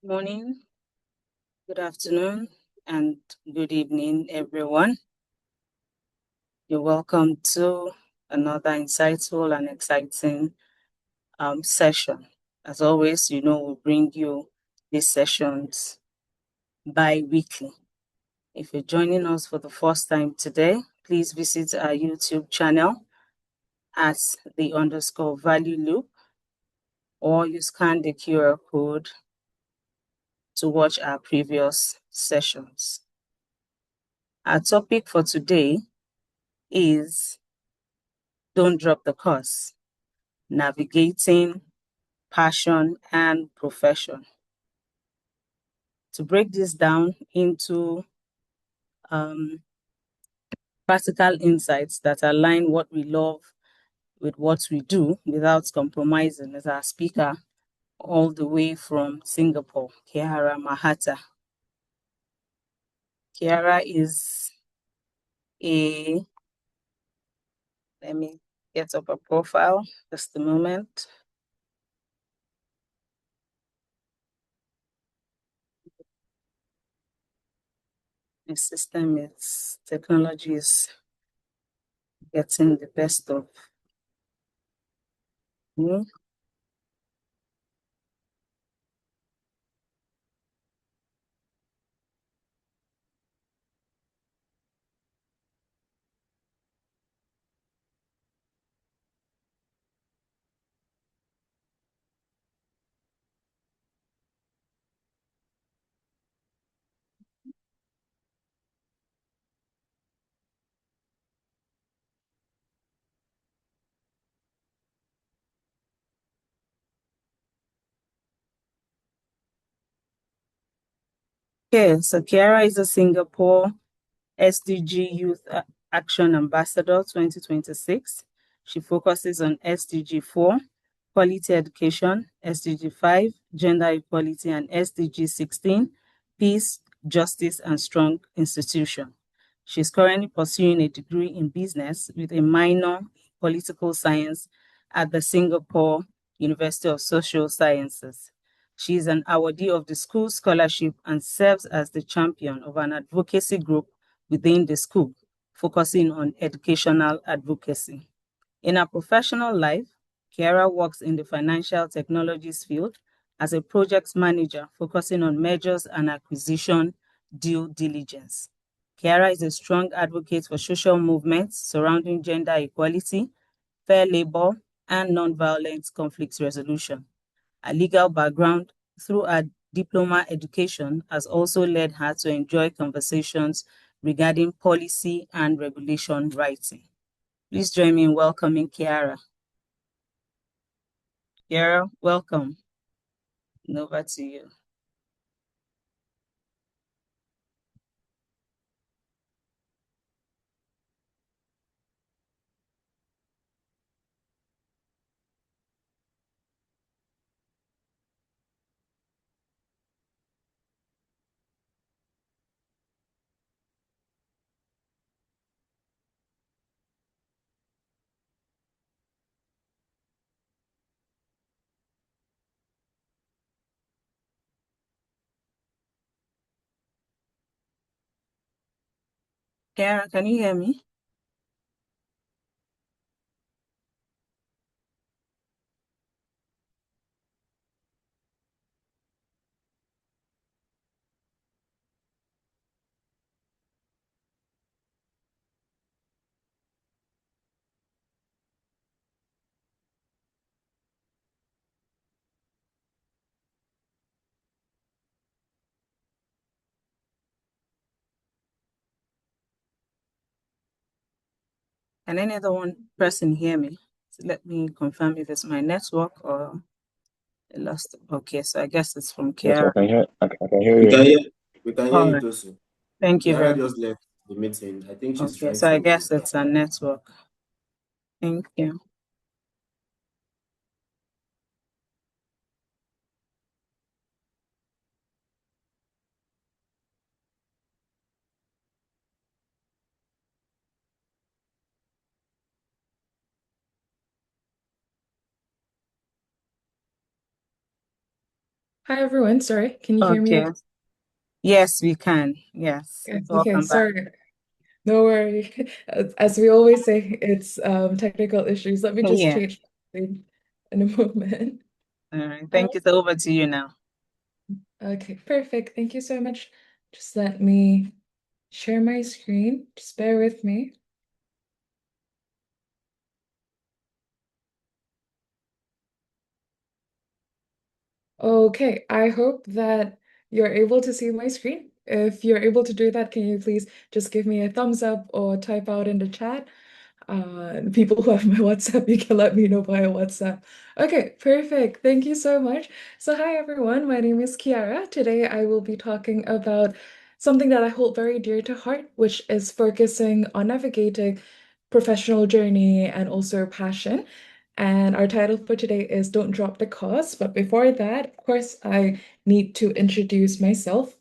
Morning, good afternoon, and good evening, everyone. You're welcome to another insightful and exciting session. As always, we bring you these sessions bi-weekly. If you're joining us for the first time today, please visit our YouTube channel at _value loop, or you scan the QR code to watch our previous sessions. Our topic for today is Don't Drop the Course, Navigating Passion and Profession. To break this down into practical insights that align what we love with what we do without compromising, is our speaker all the way from Singapore, Kiara Mahata. Kiara is let me get up a profile, just a moment. The technology is getting the best of me. Okay, so Kiara is a Singapore SDG Youth Action Ambassador 2026. She focuses on SDG 4, quality education, SDG 5, gender equality, and SDG 16, peace, justice, and strong institution. She's currently pursuing a degree in business with a minor in political science at the Singapore University of Social Sciences. She is an awardee of the school scholarship and serves as the champion of an advocacy group within the school, focusing on educational advocacy. In her professional life, Kiara works in the financial technologies field as a project manager, focusing on mergers and acquisition due diligence. Kiara is a strong advocate for social movements surrounding gender equality, fair labor, and nonviolent conflict resolution. Her legal background through her diploma education has also led her to enjoy conversations regarding policy and regulation writing. Please join me in welcoming Kiara. Kiara, welcome. And over to you. Kiara, can you hear me? Can any other one person hear me? So let me confirm if it's my network or the last. Okay, so I guess it's from Yes, Kiara. I can hear We you. can hear, we can hear All you, right. Tosu. Thank you Kiara very much. just left the meeting. I think she's Okay, trying so I to. guess it's a network. Thank you. Hi everyone. Sorry, can you hear me Okay. okay? Yes, we can. Yes. Okay, Welcome back. sorry. No worry. As we always say, it's technical issues. Let me just Yeah. change in a moment. All right. Uh, Thank you. So over to you now. okay, perfect. Thank you so much. Just let me share my screen. Just bear with me. Okay, I hope that you're able to see my screen. If you're able to do that, can you please just give me a thumbs up or type out in the chat? People who have my WhatsApp, you can let me know via WhatsApp. Okay, perfect. Thank you so much. So, hi everyone. My name is Kiara. Today I will be talking about something that I hold very dear to heart, which is focusing on navigating professional journey and also passion. And our title for today is Don't Drop the Cause. But before that, of course, I need to introduce myself.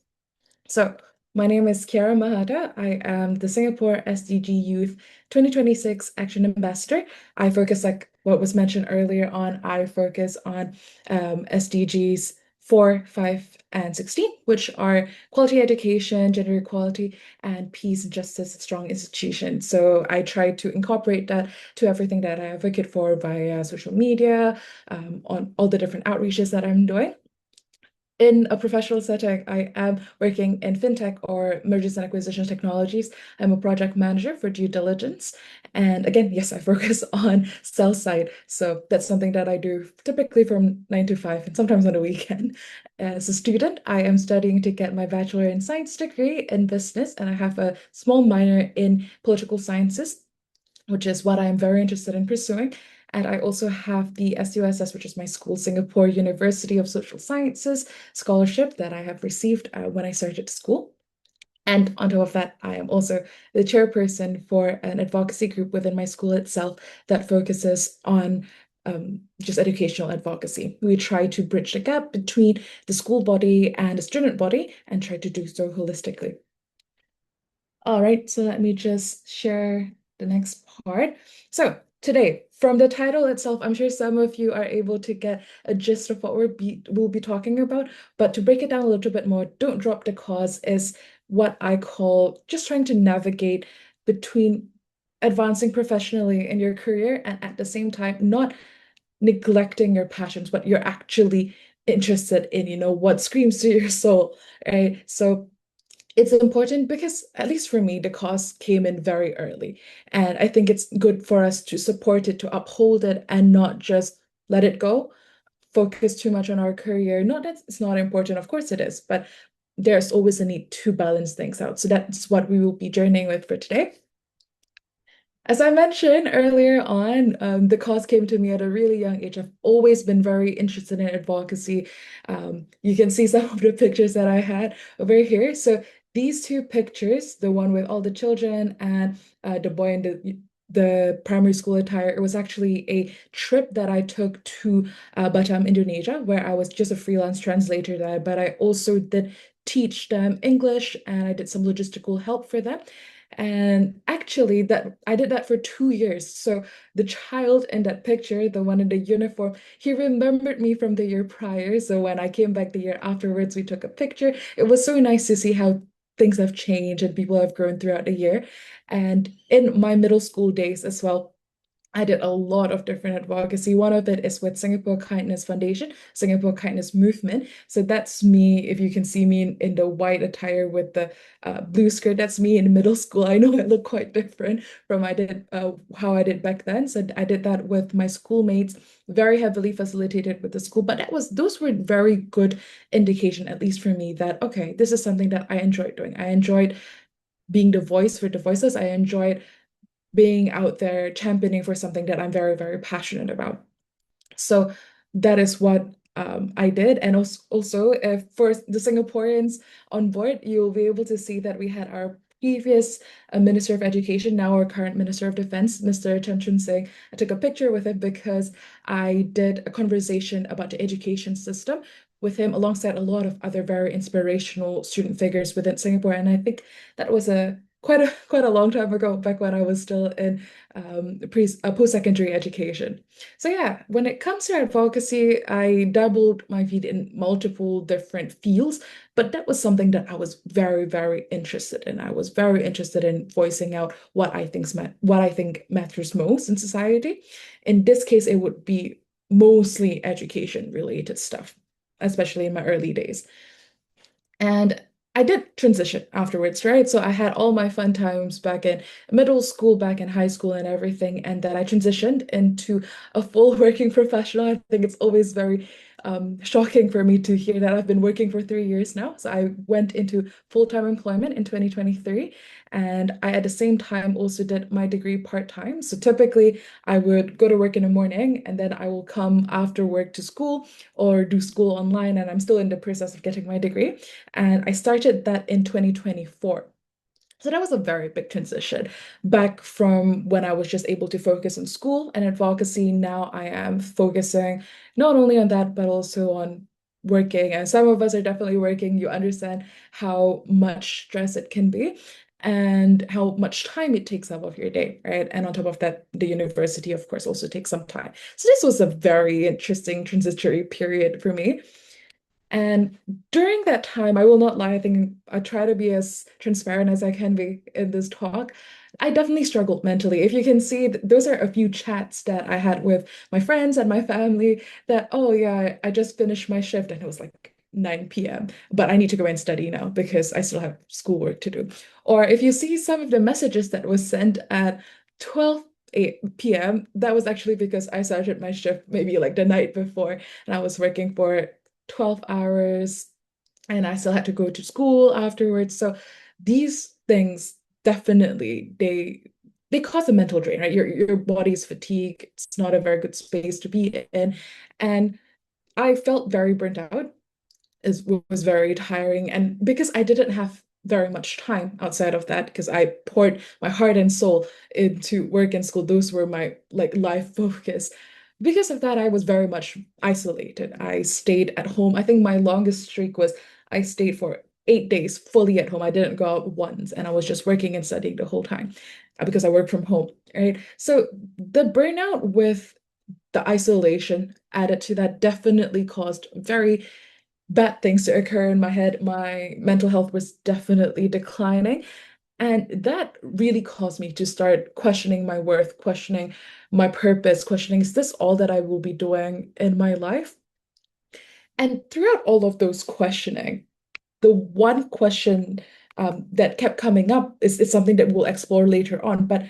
So, my name is Kiara Mahata. I am the Singapore SDG Youth 2026 Action Ambassador. I focus, like what was mentioned earlier on, I focus on SDGs 4, 5, and 16, which are quality education, gender equality, and peace and justice, strong institutions. So I try to incorporate that to everything that I advocate for via social media, on all the different outreaches that I'm doing. In a professional setting, I am working in fintech or mergers and acquisition technologies. I'm a project manager for due diligence. And again, yes, I focus on sell side. So that's something that I do typically from 9 to 5 and sometimes on the weekend. As a student, I am studying to get my bachelor in science degree in business, and I have a small minor in political sciences, which is what I'm very interested in pursuing. And I also have the SUSS, which is my school, Singapore University of Social Sciences scholarship that I have received when I started school. And on top of that, I am also the chairperson for an advocacy group within my school itself that focuses on just educational advocacy. We try to bridge the gap between the school body and the student body and try to do so holistically. All right, so let me just share the next part. So today, from the title itself, I'm sure some of you are able to get a gist of what we'll be talking about. But to break it down a little bit more, don't drop the cause is what I call just trying to navigate between advancing professionally in your career and at the same time not neglecting your passions, what you're actually interested in, what screams to your soul, right? So it's important because, at least for me, the cause came in very early. And I think it's good for us to support it, to uphold it, and not just let it go, focus too much on our career. Not that it's not important, of course it is, but there's always a need to balance things out. So that's what we will be journeying with for today. As I mentioned earlier on, the cause came to me at a really young age. I've always been very interested in advocacy. You can see some of the pictures that I had over here. So these two pictures, the one with all the children and the boy in the primary school attire, it was actually a trip that I took to Batam, Indonesia, where I was just a freelance translator there, but I also did teach them English and I did some logistical help for them. And actually, that I did that for 2 years. So the child in that picture, the one in the uniform, he remembered me from the year prior. So when I came back the year afterwards, we took a picture. It was so nice to see how things have changed and people have grown throughout the year. And in my middle school days as well, I did a lot of different advocacy. One of it is with Singapore Kindness Foundation, Singapore Kindness Movement. So that's me, if you can see me in the white attire with the blue skirt, that's me in middle school. I know I look quite different from how I did back then. So I did that with my schoolmates, very heavily facilitated with the school. But those were very good indication, at least for me, that okay, this is something that I enjoyed doing. I enjoyed being the voice for the voiceless. I enjoyed being out there championing for something that I'm very, very passionate about. So that is what I did. And also for the Singaporeans on board, you'll be able to see that we had our previous Minister of Education, now our current Minister of Defense, Mr. Chan Chun Sing. I took a picture with him because I did a conversation about the education system with him alongside a lot of other very inspirational student figures within Singapore. And I think that was a quite a long time ago, back when I was still in post-secondary education. So yeah, when it comes to advocacy, I dabbled my feet in multiple different fields, but that was something that I was very, very interested in. I was very interested in voicing out what I think matters most in society. In this case, it would be mostly education related stuff, especially in my early days. And I did transition afterwards, right? So I had all my fun times back in middle school, back in high school, and everything. And then I transitioned into a full working professional. I think it's always very shocking for me to hear that I've been working for 3 years now. So I went into full-time employment in 2023. And I, at the same time, also did my degree part-time. So typically, I would go to work in the morning and then I will come after work to school or do school online. And I'm still in the process of getting my degree. And I started that in 2024. So that was a very big transition back from when I was just able to focus on school and advocacy. Now I am focusing not only on that, but also on working. And some of us are definitely working. You understand how much stress it can be and how much time it takes up of your day, right? And on top of that, the university, of course, also takes some time. So this was a very interesting transitory period for me. And during that time, I will not lie, I think I try to be as transparent as I can be in this talk. I definitely struggled mentally. If you can see, those are a few chats that I had with my friends and my family that, oh yeah, I just finished my shift and it was like 9 p.m., but I need to go and study now because I still have schoolwork to do. Or if you see some of the messages that was sent at 12 p.m., that was actually because I started my shift maybe like the night before and I was working for 12 hours and I still had to go to school afterwards. So these things definitely they cause a mental drain, right? Your body's fatigued. It's not a very good space to be in. And I felt very burnt out. It was very tiring. And because I didn't have very much time outside of that, because I poured my heart and soul into work and school, those were my like life focus. Because of that, I was very much isolated. I stayed at home. I think my longest streak was I stayed for 8 days fully at home. I didn't go out once, and I was just working and studying the whole time because I work from home, right? So the burnout with the isolation added to that definitely caused very bad things to occur in my head. My mental health was definitely declining. And that really caused me to start questioning my worth, questioning my purpose, questioning, is this all that I will be doing in my life? And throughout all of those questioning, the one question that kept coming up is something that we'll explore later on, but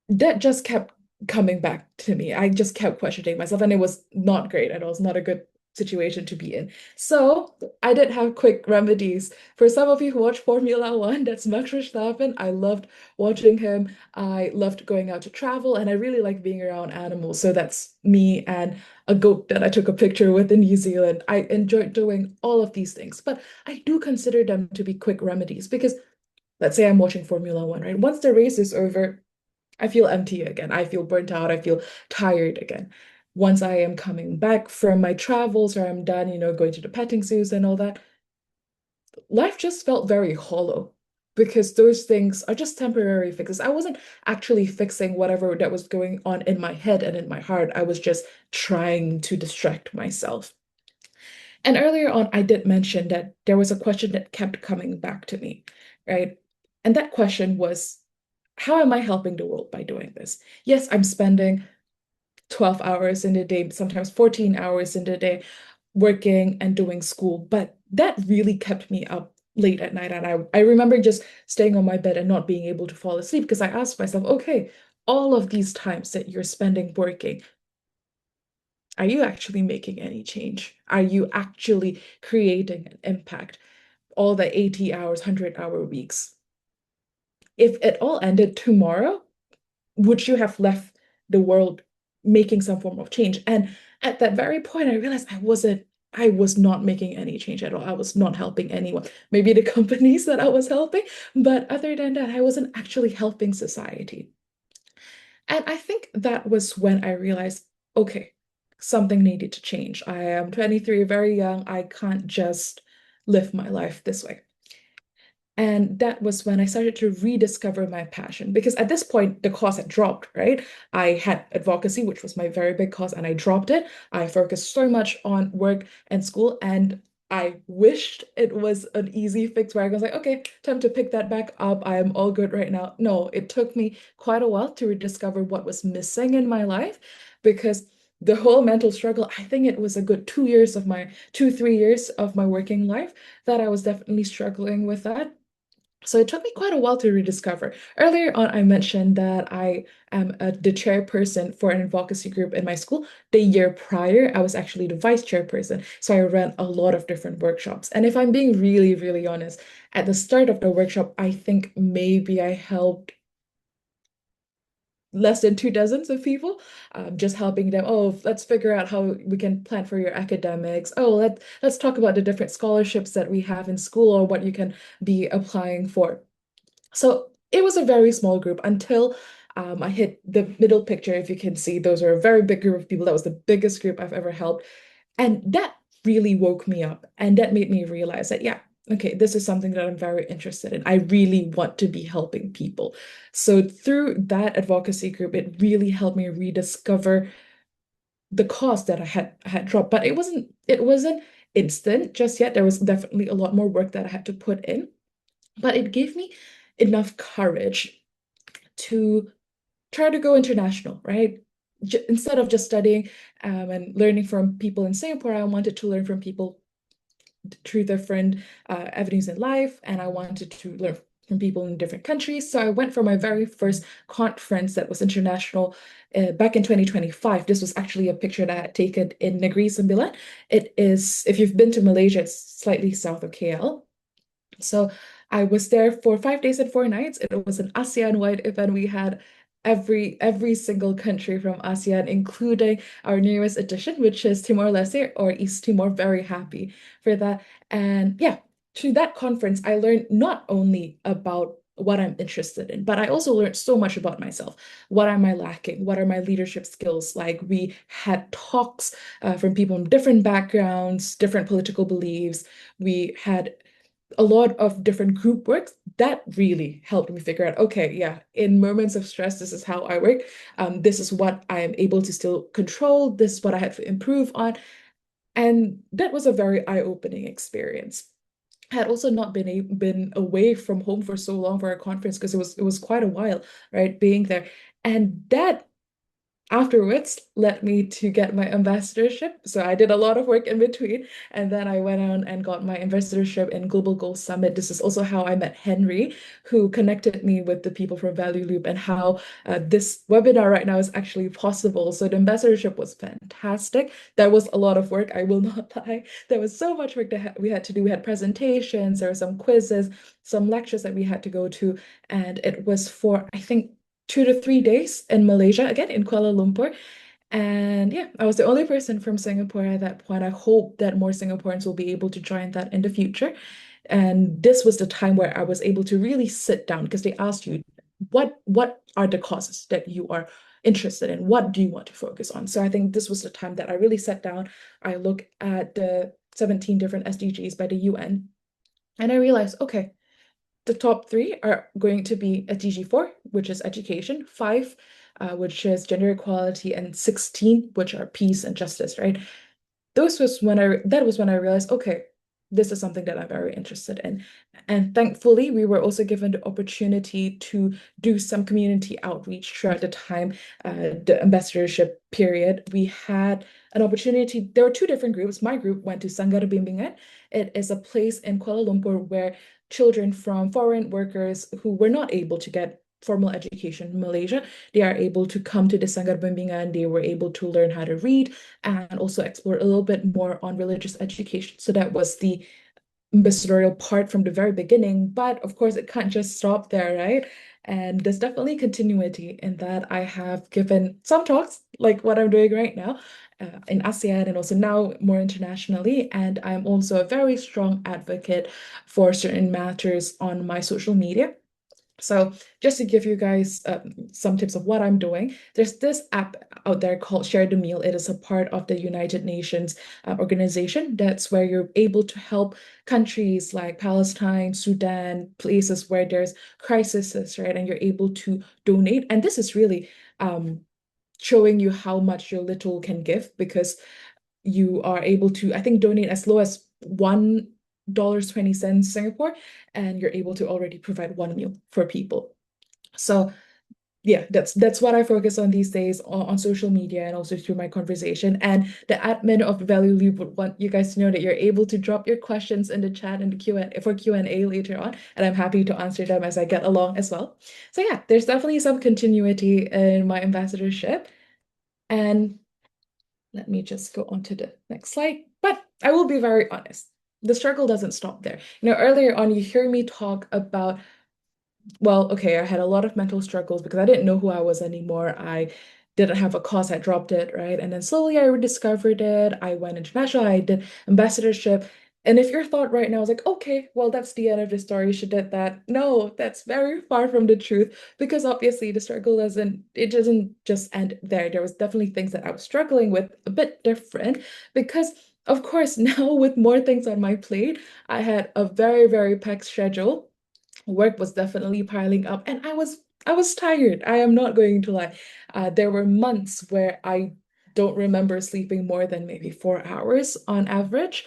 that just kept coming back to me. I just kept questioning myself, and it was not great at all. It's not a good situation to be in. So I did have quick remedies. For some of you who watch Formula One, that's Max Verstappen. I loved watching him. I loved going out to travel, and I really like being around animals. So that's me and a goat that I took a picture with in New Zealand. I enjoyed doing all of these things, but I do consider them to be quick remedies because let's say I'm watching Formula One, right? Once the race is over, I feel empty again. I feel burnt out. I feel tired again. Once I am coming back from my travels or I'm done, going to the petting zoos and all that, life just felt very hollow because those things are just temporary fixes. I wasn't actually fixing whatever that was going on in my head and in my heart. I was just trying to distract myself. And earlier on, I did mention that there was a question that kept coming back to me, right? And that question was, how am I helping the world by doing this? Yes, I'm spending 12 hours in a day, sometimes 14 hours in the day working and doing school, but that really kept me up late at night. And I remember just staying on my bed and not being able to fall asleep because I asked myself, okay, all of these times that you're spending working, are you actually making any change? Are you actually creating an impact? All the 80 hours, 100-hour weeks. If it all ended tomorrow, would you have left the world making some form of change? And at that very point, I realized I was not making any change at all. I was not helping anyone. Maybe the companies that I was helping, but other than that, I wasn't actually helping society. And I think that was when I realized, okay, something needed to change. I am 23, very young. I can't just live my life this way. And that was when I started to rediscover my passion because at this point, the cause had dropped, right? I had advocacy, which was my very big cause, and I dropped it. I focused so much on work and school, and I wished it was an easy fix where I was like, okay, time to pick that back up. I am all good right now. No, it took me quite a while to rediscover what was missing in my life because the whole mental struggle, I think it was a good 2 years of my 3 years of my working life that I was definitely struggling with that. So it took me quite a while to rediscover. Earlier on, I mentioned that I am the chairperson for an advocacy group in my school. The year prior, I was actually the vice chairperson. So I ran a lot of different workshops. And if I'm being really, really honest, at the start of the workshop, I think maybe I helped less than 2 dozens of people, just helping them. Oh, let's figure out how we can plan for your academics. Oh, let's talk about the different scholarships that we have in school or what you can be applying for. So it was a very small group until I hit the middle picture. If you can see, those are a very big group of people. That was the biggest group I've ever helped. And that really woke me up. And that made me realize that, yeah, okay, this is something that I'm very interested in. I really want to be helping people. So through that advocacy group, it really helped me rediscover the cause that I had dropped. But it wasn't instant just yet. There was definitely a lot more work that I had to put in. But it gave me enough courage to try to go international, right? Instead of just studying and learning from people in Singapore, I wanted to learn from people through different avenues in life, and I wanted to learn from people in different countries. So I went for my very first conference that was international back in 2025. This was actually a picture that I had taken in Negri Sembilan. It is, if you've been to Malaysia, it's slightly south of KL. So I was there for 5 days and 4 nights. It was an ASEAN-wide event. We had every single country from ASEAN, including our newest addition, which is Timor-Leste or East Timor. Very happy for that. And yeah, through that conference, I learned not only about what I'm interested in, but I also learned so much about myself. What am I lacking? What are my leadership skills? Like we had talks from people from different backgrounds, different political beliefs. We had a lot of different group works that really helped me figure out, okay, yeah, in moments of stress, this is how I work. This is what I am able to still control. This is what I had to improve on. And that was a very eye-opening experience. I had also not been away from home for so long for a conference because it was quite a while, right, being there. And that afterwards led me to get my ambassadorship. So I did a lot of work in between, and then I went on and got my ambassadorship in Global Goals Summit. This is also how I met Henry, who connected me with the people from Value Loop, and how this webinar right now is actually possible. So the ambassadorship was fantastic. That was a lot of work, I will not lie. There was so much work that we had to do. We had presentations, there were some quizzes, some lectures that we had to go to, and it was for, I think, 2 to 3 days in Malaysia, again in Kuala Lumpur. And yeah, I was the only person from Singapore at that point. I hope that more Singaporeans will be able to join that in the future. And this was the time where I was able to really sit down because they asked you, what are the causes that you are interested in? What do you want to focus on? So I think this was the time that I really sat down. I looked at the 17 different SDGs by the UN, and I realized, okay, the top three are going to be SDG 4, which is education, 5, which is gender equality, and 16, which are peace and justice, right? That was when I realized, okay, this is something that I'm very interested in. And thankfully, we were also given the opportunity to do some community outreach throughout the time, the ambassadorship period. We had an opportunity. There were two different groups. My group went to Sanggar Bimbingan. It is a place in Kuala Lumpur where children from foreign workers who were not able to get formal education in Malaysia, they are able to come to the Sanggar Bimbingan. They were able to learn how to read and also explore a little bit more on religious education. So that was the ambassadorial part from the very beginning. But of course, it can't just stop there, right? And there's definitely continuity in that I have given some talks, like what I'm doing right now, in ASEAN and also now more internationally. And I'm also a very strong advocate for certain matters on my social media. So just to give you guys some tips of what I'm doing, there's this app out there called Share the Meal. It is a part of the United Nations organization. That's where you're able to help countries like Palestine, Sudan, places where there's crises, right? And you're able to donate. And this is really showing you how much your little can give, because you are able to, I think, donate as low as $1.20 Singapore, and you're able to already provide one meal for people. So yeah, that's what I focus on these days on social media and also through my conversation. And the admin of Value Leap would want you guys to know that you're able to drop your questions in the chat and the Q&A later on, and I'm happy to answer them as I get along as well. So yeah, there's definitely some continuity in my ambassadorship. And let me just go on to the next slide. But I will be very honest, the struggle doesn't stop there. Earlier on, you hear me talk about, well, okay, I had a lot of mental struggles because I didn't know who I was anymore. I didn't have a cause, I dropped it, right? And then slowly I rediscovered it. I went international, I did ambassadorship. And if your thought right now is like, okay, well, that's the end of the story, she did that. No, that's very far from the truth, because obviously the struggle doesn't just end there. There was definitely things that I was struggling with a bit different, because of course, now with more things on my plate, I had a very, very packed schedule. Work was definitely piling up, and I was tired. I am not going to lie. There were months where I don't remember sleeping more than maybe 4 hours on average.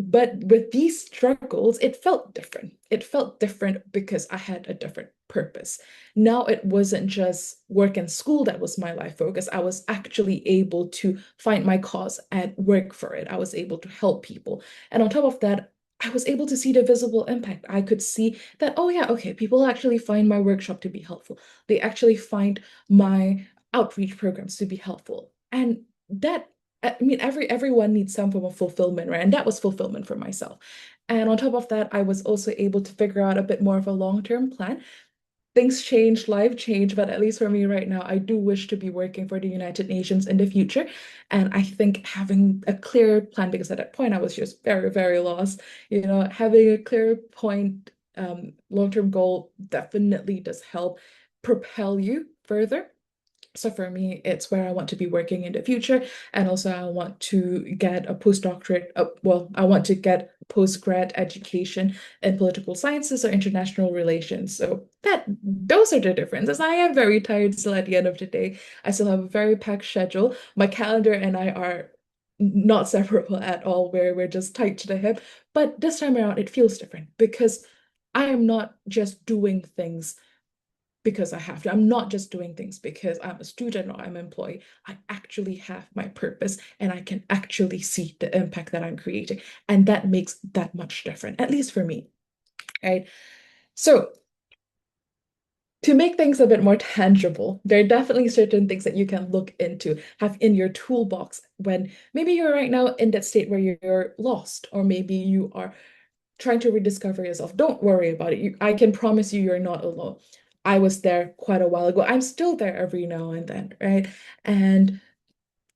But with these struggles, it felt different. It felt different because I had a different purpose. Now it wasn't just work and school that was my life focus. I was actually able to find my cause and work for it. I was able to help people. And on top of that, I was able to see the visible impact. I could see that, oh yeah, okay, people actually find my workshop to be helpful. They actually find my outreach programs to be helpful. And that, I mean, everyone needs some form of fulfillment, right? And that was fulfillment for myself. And on top of that, I was also able to figure out a bit more of a long-term plan. Things change, life change, but at least for me right now, I do wish to be working for the United Nations in the future. And I think having a clear plan, because at that point I was just very, very lost, having a clear point, long-term goal definitely does help propel you further. So for me, it's where I want to be working in the future. And also I want to get a postdoctorate, I want to get postgrad education in political sciences or international relations. So those are the differences. I am very tired still at the end of the day. I still have a very packed schedule. My calendar and I are not separable at all, where we're just tight to the hip. But this time around, it feels different because I am not just doing things because I have to. I'm not just doing things because I'm a student or I'm an employee. I actually have my purpose and I can actually see the impact that I'm creating. And that makes that much different, at least for me, right? So to make things a bit more tangible, there are definitely certain things that you can look into, have in your toolbox when maybe you're right now in that state where you're lost, or maybe you are trying to rediscover yourself. Don't worry about it. I can promise you, you're not alone. I was there quite a while ago. I'm still there every now and then, right? And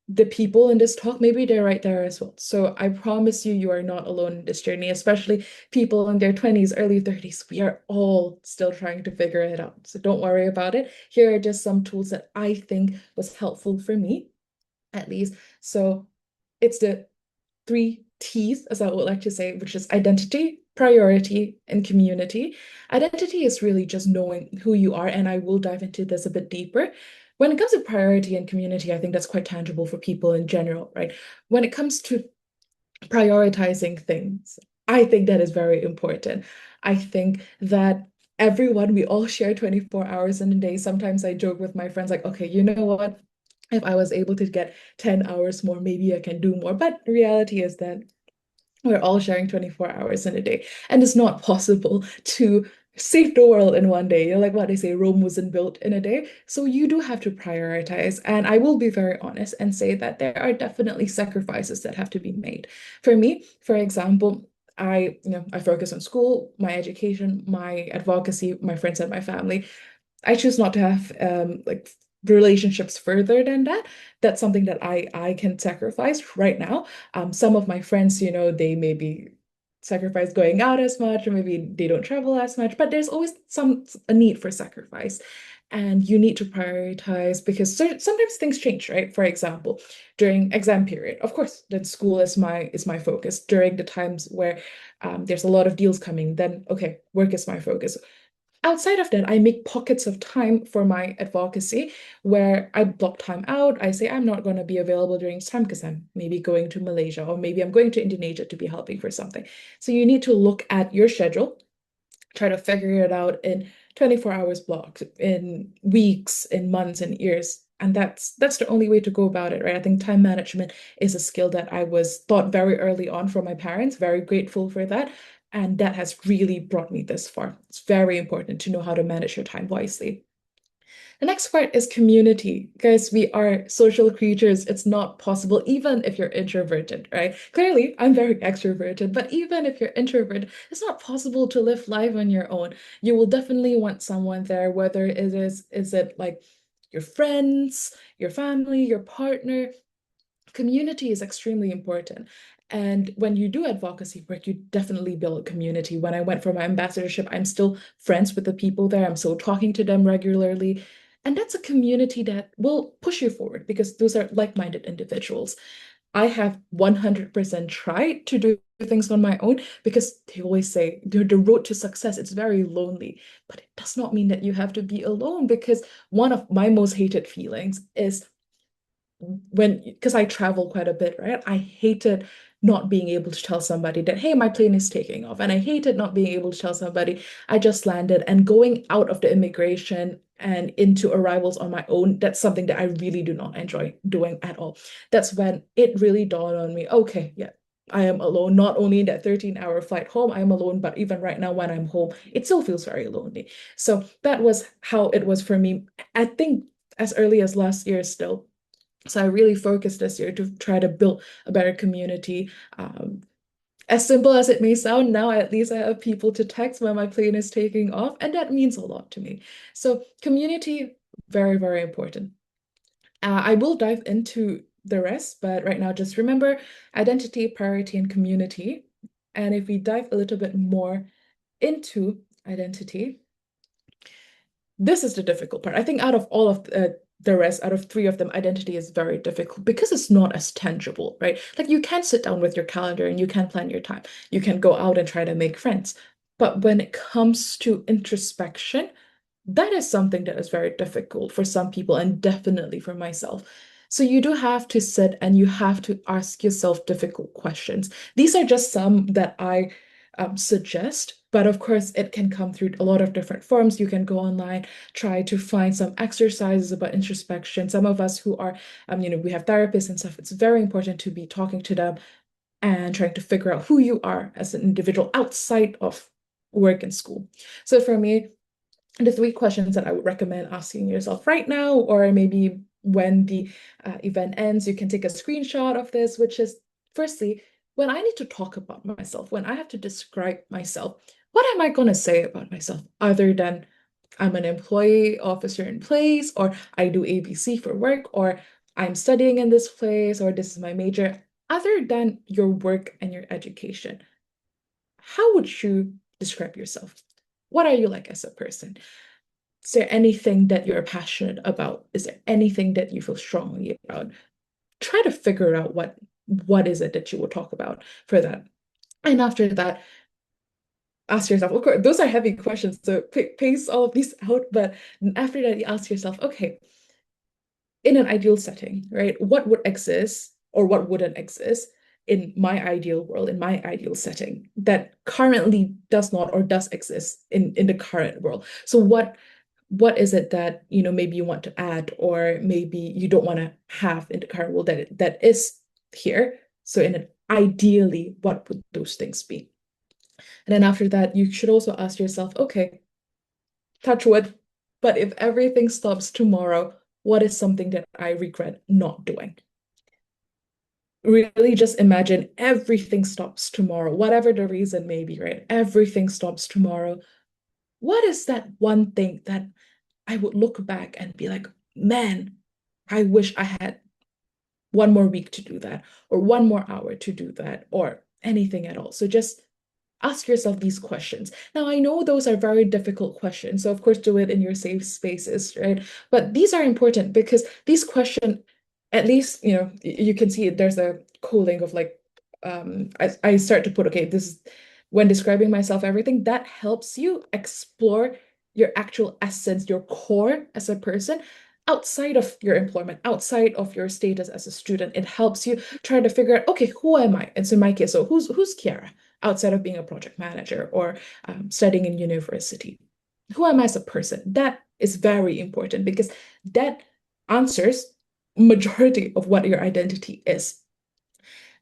the people in this talk, maybe they're right there as well. So I promise you, you are not alone in this journey, especially people in their 20s, early 30s. We are all still trying to figure it out. So don't worry about it. Here are just some tools that I think was helpful for me, at least. So it's the 3 T's, as I would like to say, which is identity, priority, and community. Identity is really just knowing who you are, and I will dive into this a bit deeper. When it comes to priority and community, I think that's quite tangible for people in general, right? When it comes to prioritizing things, I think that is very important. I think that we all share 24 hours in a day. Sometimes I joke with my friends, like, okay, you know what? If I was able to get 10 hours more, maybe I can do more. But reality is that we're all sharing 24 hours in a day. And it's not possible to save the world in one day. Like what they say, Rome wasn't built in a day. So you do have to prioritize. And I will be very honest and say that there are definitely sacrifices that have to be made. For me, for example, I focus on school, my education, my advocacy, my friends and my family. I choose not to have like relationships further than that. That's something that I can sacrifice right now. Some of my friends, they may be sacrifice going out as much, or maybe they don't travel as much, but there's always a need for sacrifice. And you need to prioritize because sometimes things change, right? For example, during exam period, of course, then school is my focus. During the times where there's a lot of deals coming, then okay, work is my focus. Outside of that, I make pockets of time for my advocacy where I block time out. I say I'm not going to be available during this time because I'm maybe going to Malaysia or maybe I'm going to Indonesia to be helping for something. So you need to look at your schedule, try to figure it out in 24 hours blocks, in weeks, in months, and years. And that's the only way to go about it, right? I think time management is a skill that I was taught very early on from my parents, very grateful for that. And that has really brought me this far. It's very important to know how to manage your time wisely. The next part is community. Guys, we are social creatures. It's not possible, even if you're introverted, right? Clearly, I'm very extroverted, but even if you're introverted, it's not possible to live life on your own. You will definitely want someone there, whether is it like your friends, your family, your partner. Community is extremely important. And when you do advocacy work, you definitely build a community. When I went for my ambassadorship, I'm still friends with the people there. I'm still talking to them regularly. And that's a community that will push you forward because those are like-minded individuals. I have 100% tried to do things on my own because they always say the road to success, it's very lonely. But it does not mean that you have to be alone because one of my most hated feelings is because I travel quite a bit, right? I hated not being able to tell somebody that, hey, my plane is taking off. And I hated not being able to tell somebody I just landed and going out of the immigration and into arrivals on my own. That's something that I really do not enjoy doing at all. That's when it really dawned on me, okay, yeah, I am alone, not only in that 13-hour flight home, I am alone, but even right now when I'm home, it still feels very lonely. So that was how it was for me. I think as early as last year still. So I really focused this year to try to build a better community. As simple as it may sound, now at least I have people to text when my plane is taking off, and that means a lot to me. So community, very, very important. I will dive into the rest, but right now just remember identity, priority, and community. And if we dive a little bit more into identity, this is the difficult part. I think out of all of the rest, out of three of them, identity is very difficult because it's not as tangible, right? Like you can sit down with your calendar and you can plan your time. You can go out and try to make friends. But when it comes to introspection, that is something that is very difficult for some people and definitely for myself. So you do have to sit and you have to ask yourself difficult questions. These are just some that I suggest, but of course it can come through a lot of different forms. You can go online, try to find some exercises about introspection. Some of us who are, we have therapists and stuff. It's very important to be talking to them and trying to figure out who you are as an individual outside of work and school. So for me, the three questions that I would recommend asking yourself right now, or maybe when the event ends, you can take a screenshot of this, which is firstly, when I need to talk about myself, when I have to describe myself, what am I going to say about myself other than I'm an employee of a certain place, or I do ABC for work, or I'm studying in this place, or this is my major, other than your work and your education? How would you describe yourself? What are you like as a person? Is there anything that you're passionate about? Is there anything that you feel strongly about? Try to figure out what is it that you will talk about for that. And after that, ask yourself, of course, those are heavy questions, so pace all of these out. But after that, you ask yourself, okay, in an ideal setting, right? What would exist or what wouldn't exist in my ideal world, in my ideal setting that currently does not or does exist in the current world? So what is it that maybe you want to add or maybe you don't want to have in the current world that is here? So in an ideally, what would those things be? And then after that, you should also ask yourself, okay, touch wood, but if everything stops tomorrow, what is something that I regret not doing? Really just imagine everything stops tomorrow, whatever the reason may be, right? Everything stops tomorrow. What is that one thing that I would look back and be like, man, I wish I had one more week to do that, or one more hour to do that, or anything at all. So just ask yourself these questions. Now, I know those are very difficult questions, so of course do it in your safe spaces, right? But these are important because these questions, at least, you can see there's a cooling of like, I start to put, okay, this is when describing myself, everything that helps you explore your actual essence, your core as a person, outside of your employment, outside of your status as a student. It helps you try to figure out, okay, who am I? It's in my case, so who's Kiara outside of being a project manager or studying in university? Who am I as a person? That is very important because that answers majority of what your identity is.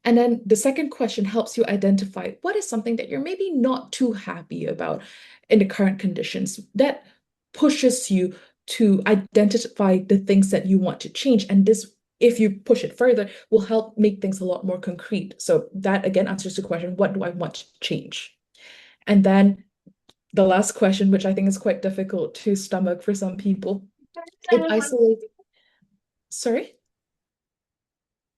And then the second question helps you identify what is something that you're maybe not too happy about in the current conditions that pushes you to identify the things that you want to change. And this, if you push it further, will help make things a lot more concrete. So that again answers the question, what do I want to change? And then the last question, which I think is quite difficult to stomach for some people, it isolates. Sorry?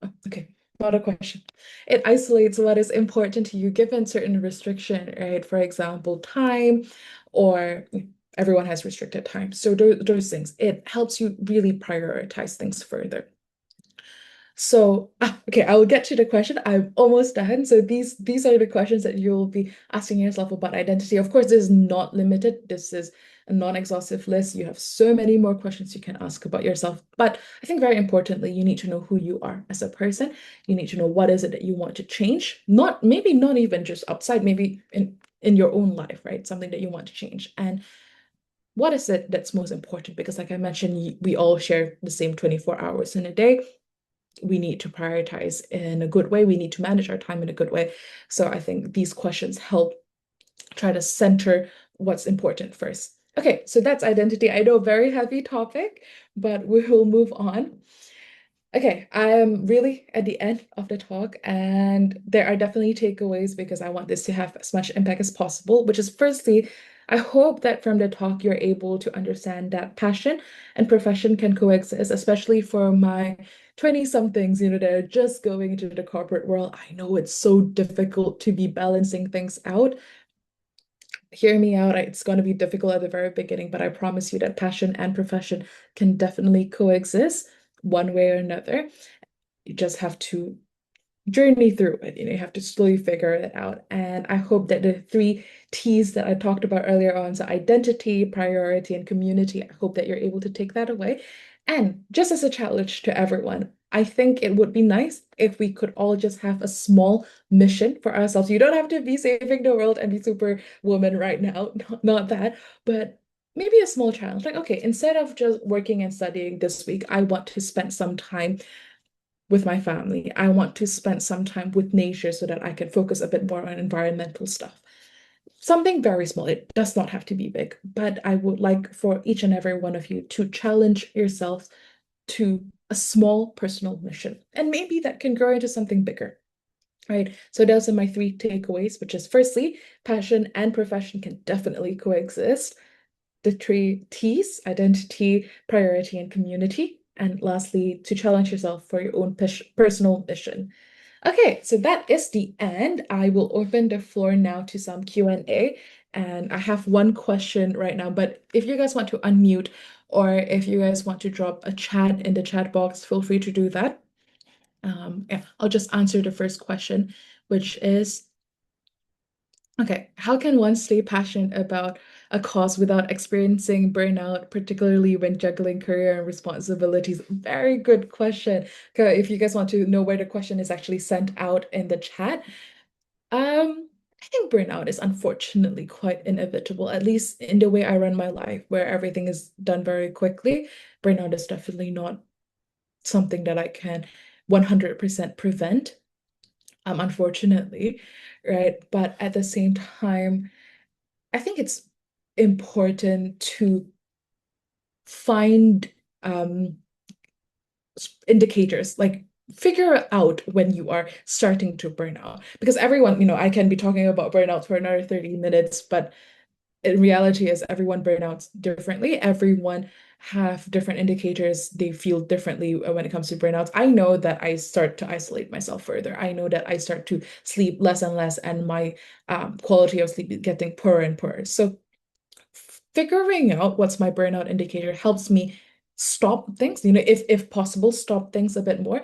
Oh, okay. Not a question. It isolates what is important to you given certain restriction, right? For example, time, or everyone has restricted time. So those things, it helps you really prioritize things further. So, okay, I will get to the question. I'm almost done. So these are the questions that you'll be asking yourself about identity. Of course, this is not limited. This is a non-exhaustive list. You have so many more questions you can ask about yourself. But I think very importantly, you need to know who you are as a person. You need to know what is it that you want to change. Maybe not even just outside, maybe in your own life, right? Something that you want to change. And what is it that's most important? Because like I mentioned, we all share the same 24 hours in a day. We need to prioritize in a good way. We need to manage our time in a good way. So I think these questions help try to center what's important first. Okay, so that's identity. I know, very heavy topic, but we will move on. Okay, I am really at the end of the talk, and there are definitely takeaways because I want this to have as much impact as possible, which is firstly, I hope that from the talk you're able to understand that passion and profession can coexist, especially for my 20-somethings, that are just going into the corporate world. I know it's so difficult to be balancing things out. Hear me out. It's going to be difficult at the very beginning, but I promise you that passion and profession can definitely coexist one way or another. You just have to journey through it. You have to slowly figure it out. And I hope that the 3 T's that I talked about earlier on, so identity, priority, and community, I hope that you're able to take that away. And just as a challenge to everyone, I think it would be nice if we could all just have a small mission for ourselves. You don't have to be saving the world and be superwoman right now, not that, but maybe a small challenge. Like, okay, instead of just working and studying this week, I want to spend some time with my family. I want to spend some time with nature so that I can focus a bit more on environmental stuff. Something very small. It does not have to be big, but I would like for each and every one of you to challenge yourselves to a small personal mission. And maybe that can grow into something bigger. Right. So those are my 3 takeaways, which is firstly, passion and profession can definitely coexist. The 3 T's, identity, priority, and community. And lastly, to challenge yourself for your own personal mission. Okay, so that is the end. I will open the floor now to some Q&A. And I have one question right now, but if you guys want to unmute or if you guys want to drop a chat in the chat box, feel free to do that. Yeah, I'll just answer the first question, which is, okay, how can one stay passionate about a cause without experiencing burnout, particularly when juggling career and responsibilities? Very good question. Okay, if you guys want to know where the question is actually sent out in the chat, I think burnout is unfortunately quite inevitable, at least in the way I run my life, where everything is done very quickly. Burnout is definitely not something that I can 100% prevent, unfortunately, right? But at the same time, I think it's important to find indicators, like figure out when you are starting to burn out. Because everyone, I can be talking about burnout for another 30 minutes, but in reality is everyone burnouts differently. Everyone have different indicators. They feel differently when it comes to burnouts. I know that I start to isolate myself further. I know that I start to sleep less and less, and my quality of sleep is getting poorer and poorer. So figuring out what's my burnout indicator helps me stop things, if possible, stop things a bit more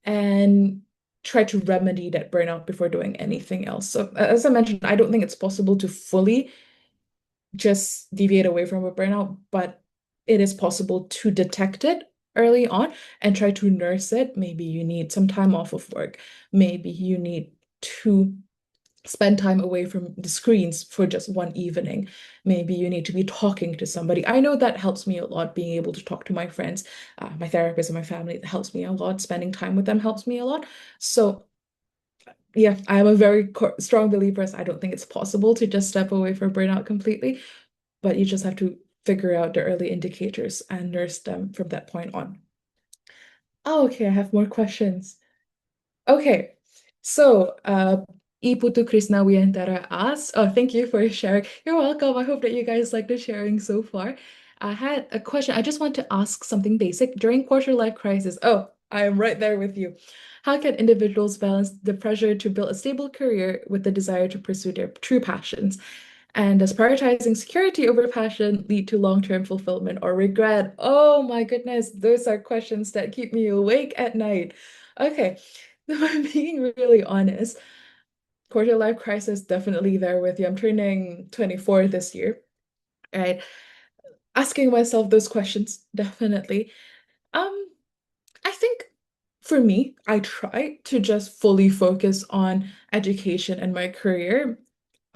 and try to remedy that burnout before doing anything else. So as I mentioned, I don't think it's possible to fully just deviate away from a burnout, but it is possible to detect it early on and try to nurse it. Maybe you need some time off of work. Maybe you need to spend time away from the screens for just one evening. Maybe you need to be talking to somebody. I know that helps me a lot, being able to talk to my friends, my therapist, and my family. It helps me a lot. Spending time with them helps me a lot. So yeah, I am a very strong believer. I don't think it's possible to just step away from burnout completely, but you just have to figure out the early indicators and nurse them from that point on. Oh, okay, I have more questions. Okay, so Iputu Krishna Wiyantara asks, oh, thank you for sharing. You're welcome. I hope that you guys like the sharing so far. I had a question. I just want to ask something basic. During quarter life crisis, oh, I am right there with you. How can individuals balance the pressure to build a stable career with the desire to pursue their true passions? And does prioritizing security over passion lead to long-term fulfillment or regret? Oh my goodness, those are questions that keep me awake at night. Okay, if I'm being really honest, quarter life crisis definitely there with you. I'm turning 24 this year, right? Asking myself those questions, definitely. Um, I think for me, I try to just fully focus on education and my career.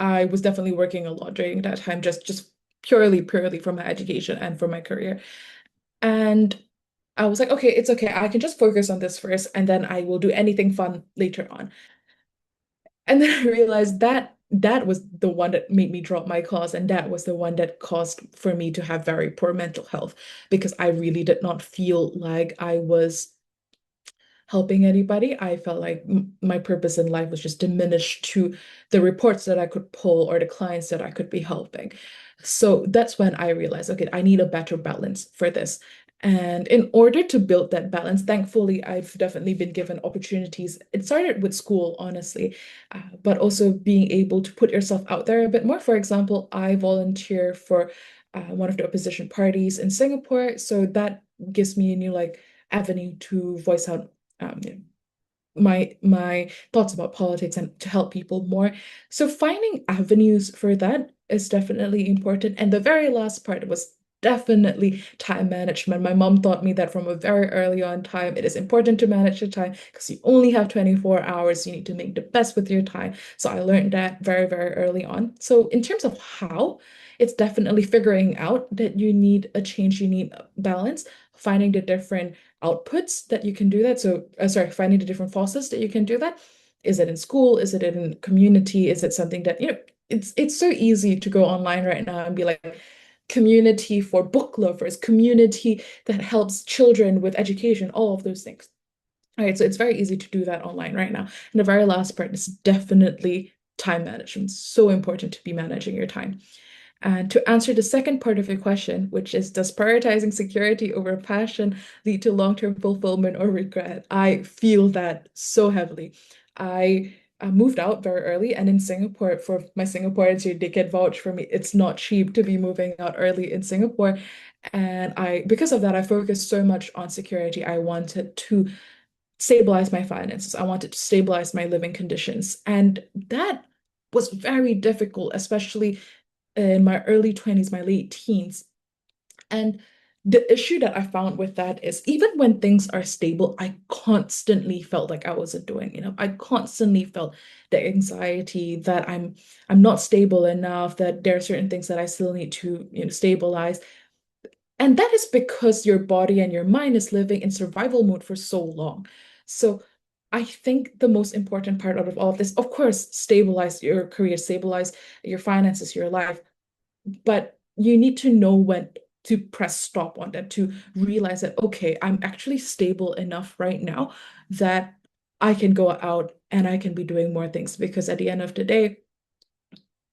I was definitely working a lot during that time, just purely for my education and for my career. And I was like, okay, it's okay. I can just focus on this first, and then I will do anything fun later on. And then I realized that that was the one that made me drop my class, and that was the one that caused for me to have very poor mental health because I really did not feel like I was helping anybody. I felt like my purpose in life was just diminished to the reports that I could pull or the clients that I could be helping. So that's when I realized, okay, I need a better balance for this. And in order to build that balance, thankfully, I've definitely been given opportunities. It started with school, honestly, but also being able to put yourself out there a bit more. For example, I volunteer for one of the opposition parties in Singapore. So that gives me a new avenue to voice out you know, my thoughts about politics and to help people more. So finding avenues for that is definitely important. And the very last part was definitely time management. My mom taught me that from a very early on time. It is important to manage your time because you only have 24 hours. You need to make the best with your time. So I learned that very, very early on. So in terms of how, it's definitely figuring out that you need a change, you need a balance, finding the different outputs that you can do that. So, sorry, finding the different forces that you can do that. Is it in school? Is it in community? Is it something that, it's so easy to go online right now and be like, community for book lovers, community that helps children with education, all of those things. All right, so it's very easy to do that online right now. And the very last part is definitely time management. So important to be managing your time. And to answer the second part of your question, which is, does prioritizing security over passion lead to long-term fulfillment or regret? I feel that so heavily. I moved out very early, and in Singapore, for my Singaporeans here, they can vouch for me. It's not cheap to be moving out early in Singapore. And because of that, I focused so much on security. I wanted to stabilize my finances. I wanted to stabilize my living conditions. And that was very difficult, especially in my early 20s, my late teens. And the issue that I found with that is even when things are stable, I constantly felt like I wasn't doing enough. I constantly felt the anxiety that I'm not stable enough, that there are certain things that I still need to, stabilize. And that is because your body and your mind is living in survival mode for so long. So I think the most important part out of all of this, of course, stabilize your career, stabilize your finances, your life, but you need to know when to press stop on that, to realize that, okay, I'm actually stable enough right now that I can go out and I can be doing more things. Because at the end of the day,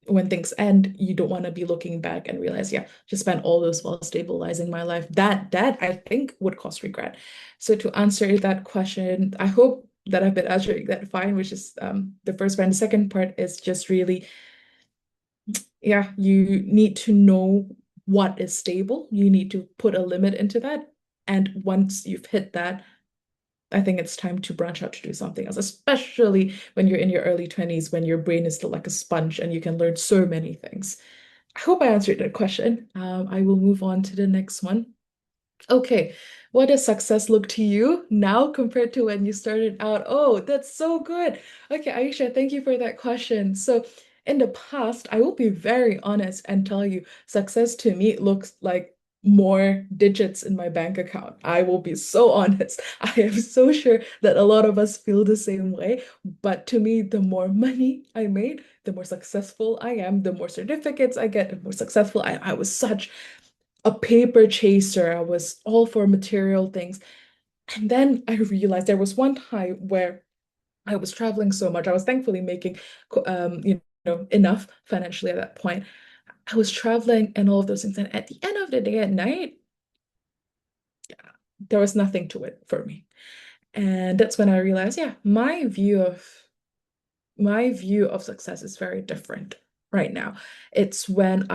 when things end, you don't want to be looking back and realize, yeah, just spent all those while stabilizing my life. That I think would cause regret. So to answer that question, I hope that I've been answering that fine, which is the first part. And the second part is just really, yeah, you need to know what is stable. You need to put a limit into that. And once you've hit that, I think it's time to branch out to do something else, especially when you're in your early 20s, when your brain is still like a sponge and you can learn so many things. I hope I answered that question. I will move on to the next one. Okay, what does success look to you now compared to when you started out? Oh, that's so good. Okay, Aisha, thank you for that question. So, in the past, I will be very honest and tell you success to me looks like more digits in my bank account. I will be so honest. I am so sure that a lot of us feel the same way. But to me, the more money I made, the more successful I am, the more certificates I get, the more successful I was such a paper chaser. I was all for material things. And then I realized there was one time where I was traveling so much. I was thankfully making, enough financially at that point. I was traveling and all of those things. And at the end of the day, at night, there was nothing to it for me. And that's when I realized, yeah, my view of success is very different right now. It's when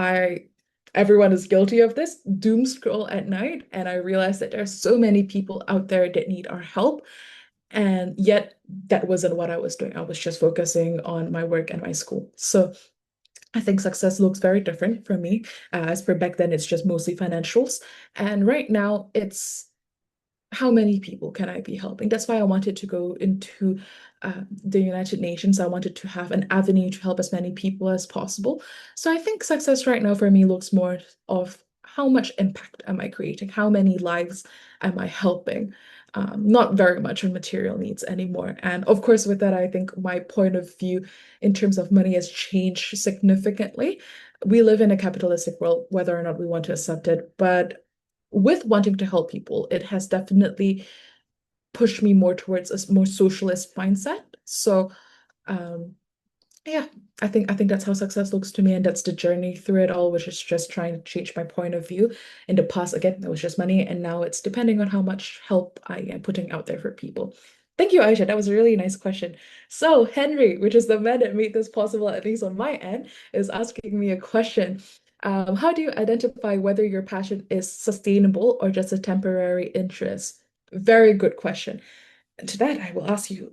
everyone is guilty of this, doom scroll at night, and I realize that there's so many people out there that need our help. And yet that wasn't what I was doing. I was just focusing on my work and my school. So I think success looks very different for me. As per back then, it's just mostly financials. And right now, it's how many people can I be helping? That's why I wanted to go into the United Nations. I wanted to have an avenue to help as many people as possible. So I think success right now for me looks more of how much impact am I creating? How many lives am I helping? Not very much on material needs anymore. And of course, with that, I think my point of view in terms of money has changed significantly. We live in a capitalistic world, whether or not we want to accept it, but with wanting to help people, it has definitely pushed me more towards a more socialist mindset. So, um, yeah, I think that's how success looks to me, and that's the journey through it all, which is just trying to change my point of view. In the past, again, it was just money, and now it's depending on how much help I am putting out there for people. Thank you, Aisha. That was a really nice question. So, Henry, which is the man that made this possible, at least on my end, is asking me a question. How do you identify whether your passion is sustainable or just a temporary interest? Very good question. And to that, I will ask you,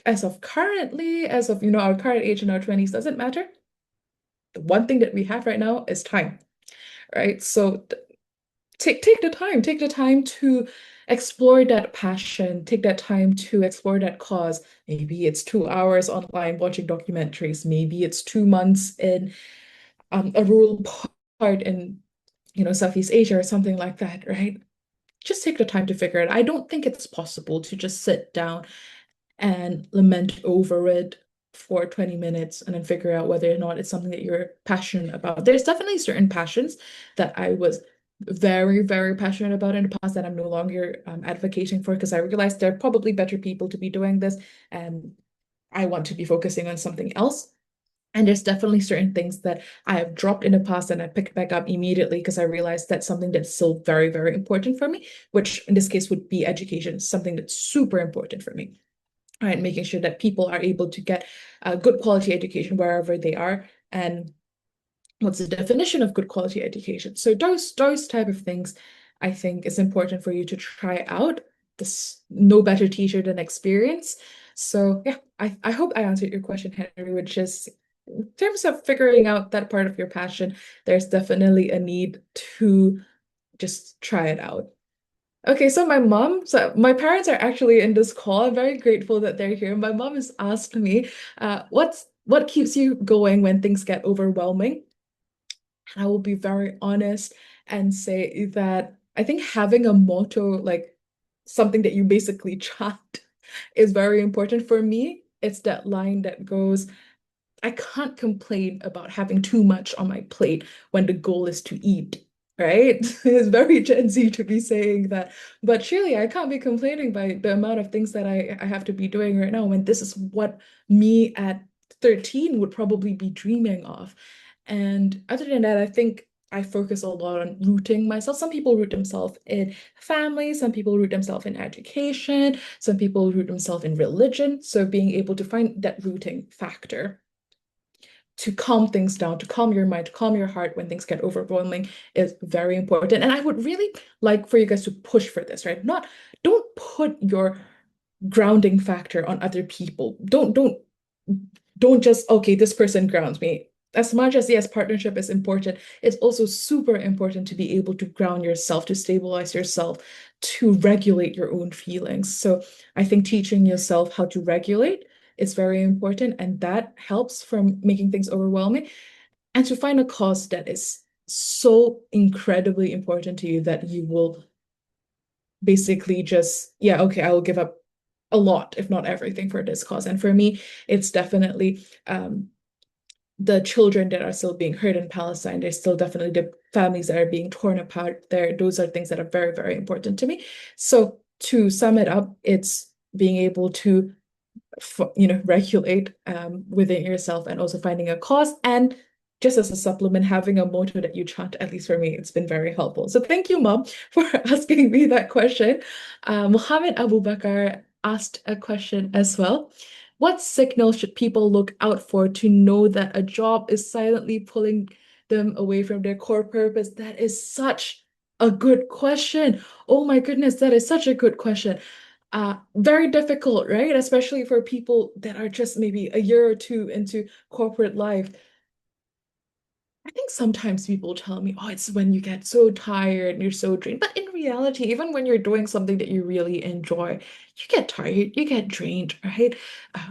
as of currently, as of our current age in our 20s, doesn't matter. The one thing that we have right now is time, right? So take the time to explore that passion, take that time to explore that cause. Maybe it's 2 hours online watching documentaries, maybe it's 2 months in a rural part in Southeast Asia or something like that, right? Just take the time to figure it. I don't think it's possible to just sit down and lament over it for 20 minutes and then figure out whether or not it's something that you're passionate about. There's definitely certain passions that I was very, very passionate about in the past that I'm no longer advocating for, because I realized there are probably better people to be doing this, and I want to be focusing on something else. And there's definitely certain things that I have dropped in the past and I picked back up immediately because I realized that's something that's still very, very important for me, which in this case would be education, something that's super important for me. Right, making sure that people are able to get a good quality education wherever they are. And what's the definition of good quality education? So those type of things, I think it's important for you to try out. This no better teacher than experience. So yeah, I hope I answered your question, Henry, which is in terms of figuring out that part of your passion, there's definitely a need to just try it out. Okay, so my parents are actually in this call. I'm very grateful that they're here. My mom has asked me, what keeps you going when things get overwhelming? And I will be very honest and say that I think having a motto, like something that you basically chant, is very important for me. It's that line that goes, I can't complain about having too much on my plate when the goal is to eat, right? It's very Gen Z to be saying that. But surely I can't be complaining by the amount of things that I have to be doing right now when this is what me at 13 would probably be dreaming of. And other than that, I think I focus a lot on rooting myself. Some people root themselves in family, some people root themselves in education, some people root themselves in religion. So being able to find that rooting factor to calm things down, to calm your mind, to calm your heart when things get overwhelming is very important. And I would really like for you guys to push for this, right? Don't put your grounding factor on other people. Don't just, okay, this person grounds me. As much as, yes, partnership is important, it's also super important to be able to ground yourself, to stabilize yourself, to regulate your own feelings. So I think teaching yourself how to regulate is very important, and that helps from making things overwhelming. And to find a cause that is so incredibly important to you that you will basically just, yeah, okay, I will give up a lot, if not everything, for this cause. And for me, it's definitely the children that are still being hurt in Palestine. There's still definitely the families that are being torn apart there. Those are things that are very, very important to me. So to sum it up, it's being able to, regulate within yourself and also finding a cause. And just as a supplement, having a motto that you chant, at least for me, it's been very helpful. So thank you, Mom, for asking me that question. Mohammed Abu Bakr asked a question as well. What signals should people look out for to know that a job is silently pulling them away from their core purpose? That is such a good question. Oh my goodness, that is such a good question. Very difficult, right? Especially for people that are just maybe a year or two into corporate life. I think sometimes people tell me, oh, it's when you get so tired and you're so drained. But in reality, even when you're doing something that you really enjoy, you get tired, you get drained, right?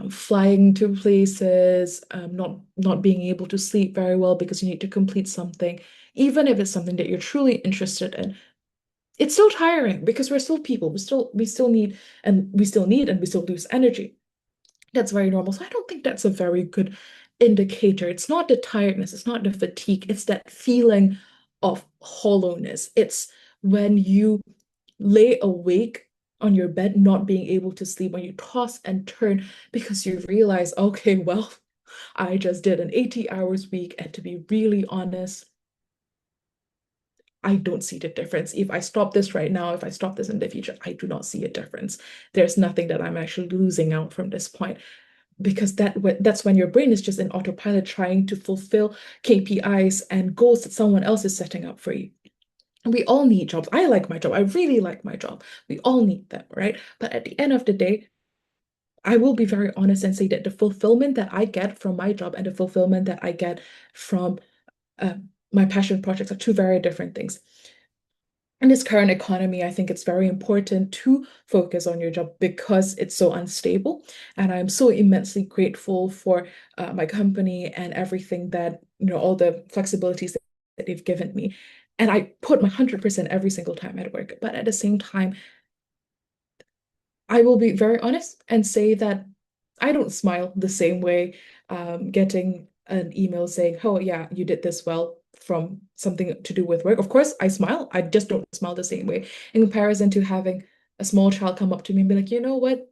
Flying to places, not being able to sleep very well because you need to complete something, even if it's something that you're truly interested in, it's still tiring because we're still people. We still need and we still lose energy. That's very normal. So I don't think that's a very good indicator. It's not the tiredness, it's not the fatigue, it's that feeling of hollowness. It's when you lay awake on your bed, not being able to sleep, when you toss and turn because you realize, okay, well, I just did an 80 hours week, and to be really honest, I don't see the difference. If I stop this right now, if I stop this in the future, I do not see a difference. There's nothing that I'm actually losing out from this point, because that's when your brain is just in autopilot trying to fulfill KPIs and goals that someone else is setting up for you. We all need jobs. I like my job. I really like my job. We all need them, right? But at the end of the day, I will be very honest and say that the fulfillment that I get from my job and the fulfillment that I get from uh, my passion projects are two very different things. In this current economy, I think it's very important to focus on your job because it's so unstable. And I'm so immensely grateful for my company and everything that, all the flexibilities that they've given me. And I put my 100% every single time at work. But at the same time, I will be very honest and say that I don't smile the same way getting an email saying, oh, yeah, you did this well from something to do with work. Of course, I smile. I just don't smile the same way in comparison to having a small child come up to me and be like, you know what,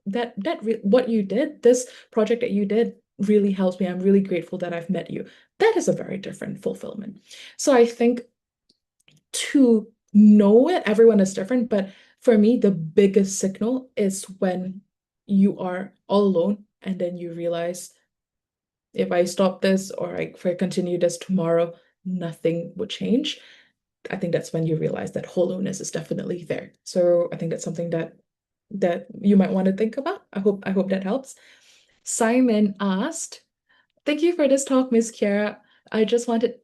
what you did, this project that you did really helps me. I'm really grateful that I've met you. That is a very different fulfillment. So I think to know it, everyone is different, but for me, the biggest signal is when you are all alone and then you realize if I stop this or if I continue this tomorrow, nothing would change. I think that's when you realize that hollowness is definitely there. So I think that's something that you might want to think about. I hope that helps. Simon asked, thank you for this talk, Miss Kiara. I just wanted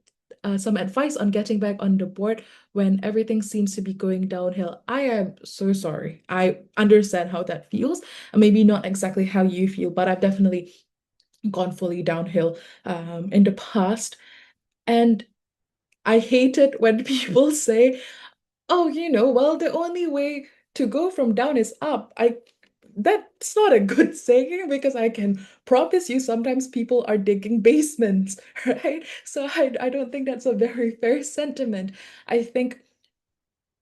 some advice on getting back on the board when everything seems to be going downhill. I am so sorry. I understand how that feels. Maybe not exactly how you feel, but I've definitely gone fully downhill in the past. And I hate it when people say, oh, well, the only way to go from down is up. That's not a good saying because I can promise you sometimes people are digging basements, right? So I don't think that's a very fair sentiment. I think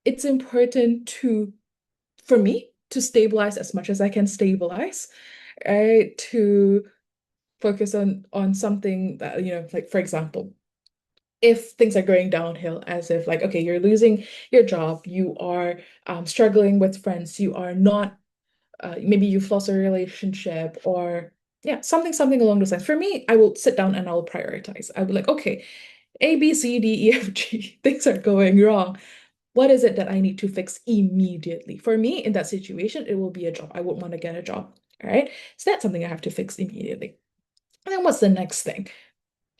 it's important for me to stabilize as much as I can stabilize, right? To focus on something that, like for example, if things are going downhill, as if like, okay, you're losing your job, you are struggling with friends, you are not, maybe you've lost a relationship, or yeah, something along those lines. For me, I will sit down and I'll prioritize. I'll be like, okay, A, B, C, D, E, F, G, things are going wrong. What is it that I need to fix immediately? For me, in that situation, it will be a job. I would want to get a job. All right. So that's something I have to fix immediately. And then what's the next thing?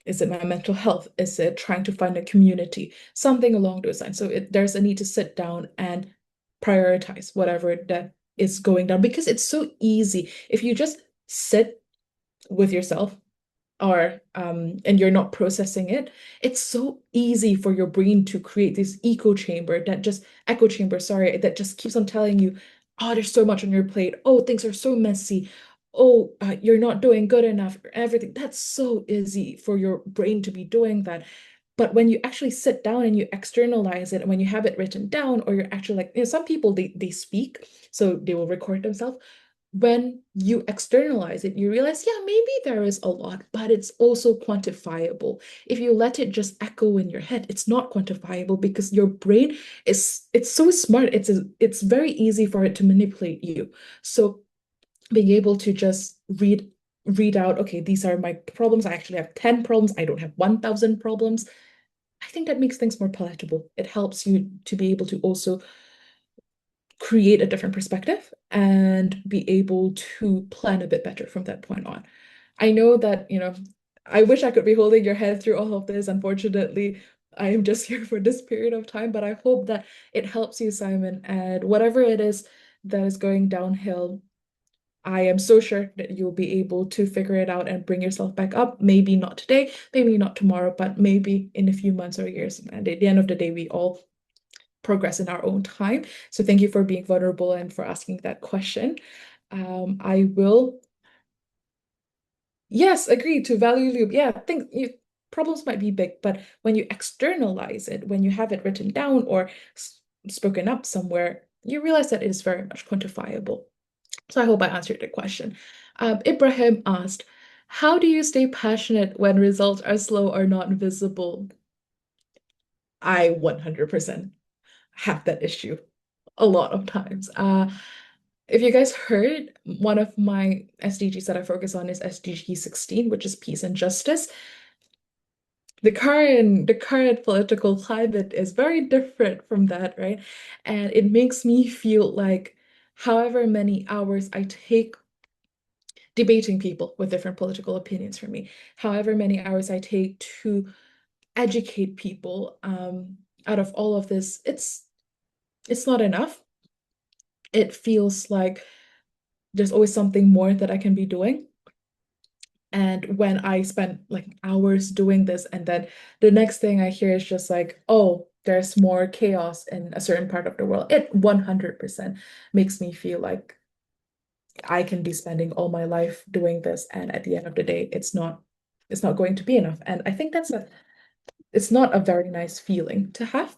Is it my mental health? Is it trying to find a community? Something along those lines. So there's a need to sit down and prioritize whatever that is going down, because it's so easy if you just sit with yourself, or and you're not processing it. It's so easy for your brain to create this echo chamber, sorry, that just keeps on telling you, oh, there's so much on your plate, oh, things are so messy, oh, you're not doing good enough, everything. That's so easy for your brain to be doing that. But when you actually sit down and you externalize it, and when you have it written down, or you're actually like, some people, they speak, so they will record themselves. When you externalize it, you realize, yeah, maybe there is a lot, but it's also quantifiable. If you let it just echo in your head, it's not quantifiable, because your brain it's so smart. It's very easy for it to manipulate you. So being able to just read out, okay, these are my problems. I actually have 10 problems. I don't have 1,000 problems. I think that makes things more palatable. It helps you to be able to also create a different perspective and be able to plan a bit better from that point on. I know that, I wish I could be holding your hand through all of this. Unfortunately, I am just here for this period of time, but I hope that it helps you, Simon, and whatever it is that is going downhill, I am so sure that you'll be able to figure it out and bring yourself back up. Maybe not today, maybe not tomorrow, but maybe in a few months or years. And at the end of the day, we all progress in our own time. So thank you for being vulnerable and for asking that question. I will, yes, agree to value loop. Yeah, problems might be big, but when you externalize it, when you have it written down or spoken up somewhere, you realize that it is very much quantifiable. So I hope I answered the question. Ibrahim asked, how do you stay passionate when results are slow or not visible? I 100% have that issue a lot of times. If you guys heard, one of my SDGs that I focus on is SDG 16, which is peace and justice. The current political climate is very different from that, right? And it makes me feel like however many hours I take debating people with different political opinions from me, however many hours I take to educate people, out of all of this, it's not enough. It feels like there's always something more that I can be doing. And when I spend like hours doing this, and then the next thing I hear is just like, oh, there's more chaos in a certain part of the world, it 100% makes me feel like I can be spending all my life doing this, and at the end of the day, it's not going to be enough. And I think it's not a very nice feeling to have.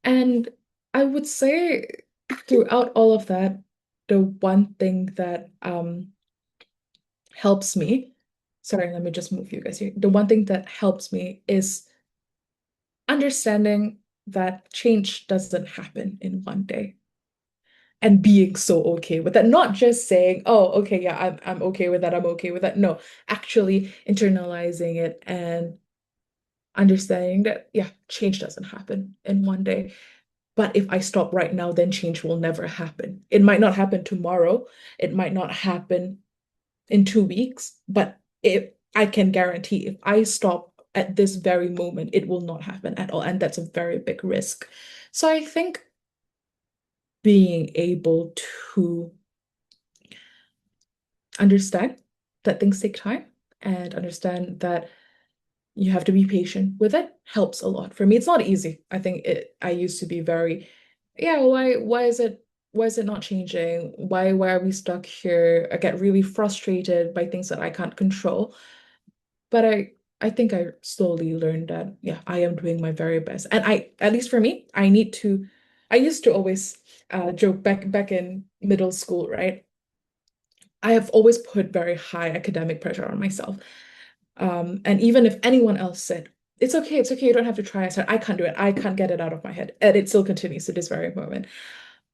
And I would say throughout all of that, the one thing that helps me, sorry, let me just move you guys here. The one thing that helps me is understanding that change doesn't happen in one day, and being so okay with that. Not just saying, oh, okay, yeah, I'm okay with that, I'm okay with that. No, actually internalizing it and understanding that, yeah, change doesn't happen in one day. But if I stop right now, then change will never happen. It might not happen tomorrow. It might not happen in 2 weeks, but if I can guarantee if I stop at this very moment, it will not happen at all. And that's a very big risk. So I think being able to understand that things take time and understand that you have to be patient with it helps a lot. For me, it's not easy. I used to be very, yeah, why is it not changing? Why are we stuck here? I get really frustrated by things that I can't control. But I think I slowly learned that, yeah, I am doing my very best. And at least for me, I used to always joke back in middle school, right? I have always put very high academic pressure on myself. And even if anyone else said, it's okay, you don't have to try. I said, I can't do it. I can't get it out of my head. And it still continues to this very moment.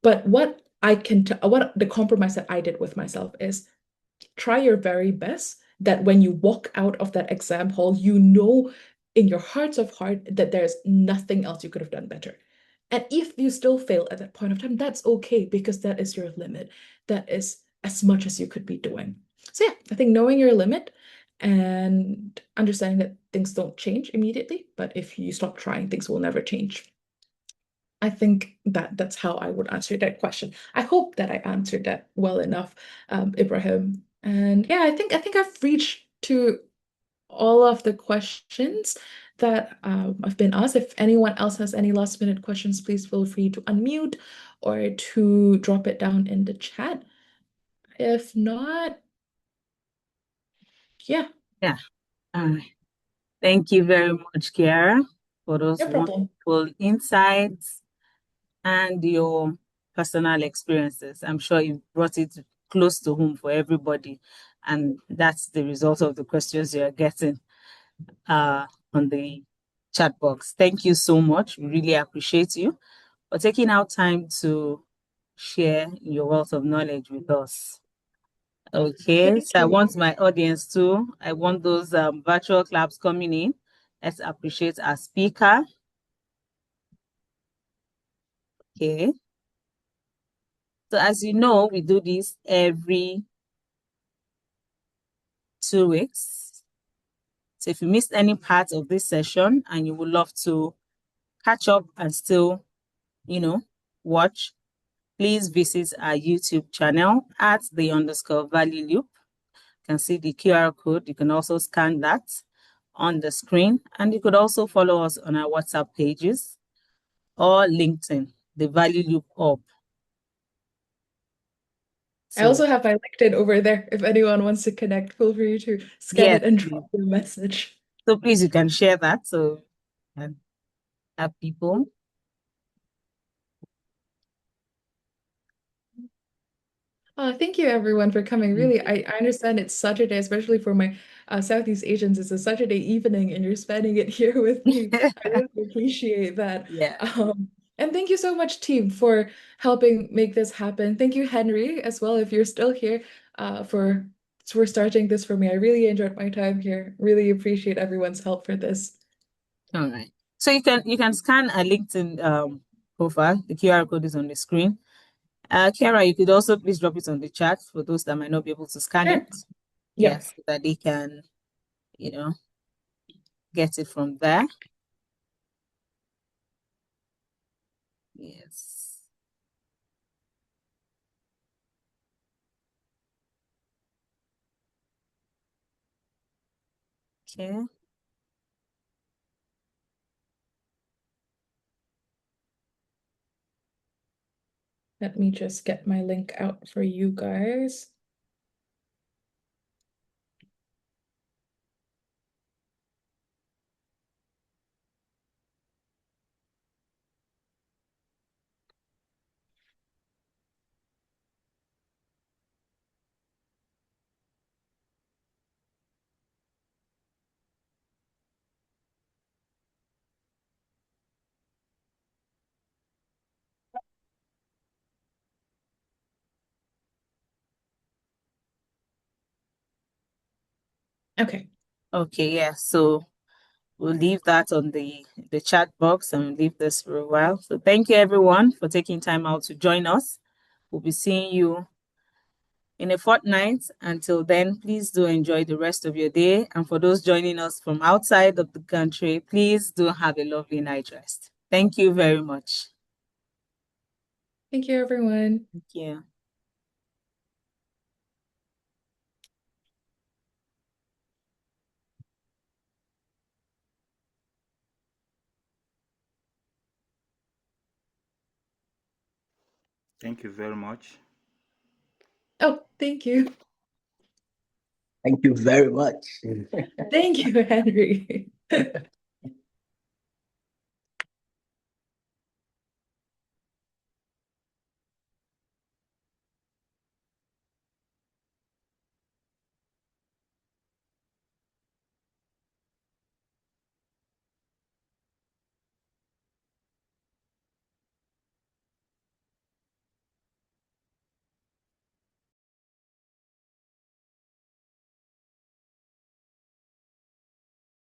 But what the compromise that I did with myself is try your very best that when you walk out of that exam hall, you know in your hearts of heart that there's nothing else you could have done better. And if you still fail at that point of time, that's okay because that is your limit. That is as much as you could be doing. So yeah, I think knowing your limit and understanding that things don't change immediately, but if you stop trying, things will never change. I think that's how I would answer that question. I hope that I answered that well enough, Ibrahim. And yeah, I think I've reached to all of the questions that have been asked. If anyone else has any last minute questions, please feel free to unmute or to drop it down in the chat. If not, yeah, Yeah. Thank you very much, Kiara, for those no problem. wonderful insights and your personal experiences. I'm sure you brought it close to home for everybody. And that's the result of the questions you're getting on the chat box. Thank you so much. We really appreciate you for taking out time to share your wealth of knowledge with us. Okay, Thank so I you. want my audience too. I want those virtual claps coming in. Let's appreciate our speaker. Okay. So as you know, we do this every 2 weeks. So if you missed any part of this session and you would love to catch up and still, watch, please visit our YouTube channel at @the_value loop. You can see the QR code. You can also scan that on the screen. And you could also follow us on our WhatsApp pages or LinkedIn, the Value Loop Up. I also have my LinkedIn over there. If anyone wants to connect, feel free to scan it and drop the message. So please, you can share that so and have people. Thank you everyone for coming. Really, I understand it's Saturday, especially for my Southeast Asians. It's a Saturday evening and you're spending it here with me. I really appreciate that. Yeah. And thank you so much, team, for helping make this happen. Thank you, Henry, as well, if you're still here, for starting this for me. I really enjoyed my time here. Really appreciate everyone's help for this. All right. So you can scan a LinkedIn profile. The QR code is on the screen. Kiara, you could also please drop it on the chat for those that might not be able to scan Sure. it. Yeah. Yes, so that they can, get it from there. Yes. Okay. Let me just get my link out for you guys. Okay. Okay, yeah. So we'll leave that on the chat box and we'll leave this for a while. So thank you everyone for taking time out to join us. We'll be seeing you in a fortnight. Until then, please do enjoy the rest of your day. And for those joining us from outside of the country, please do have a lovely night rest. Thank you very much. Thank you, everyone. Thank you. Thank you very much. Oh, thank you. Thank you very much. Thank you, Henry.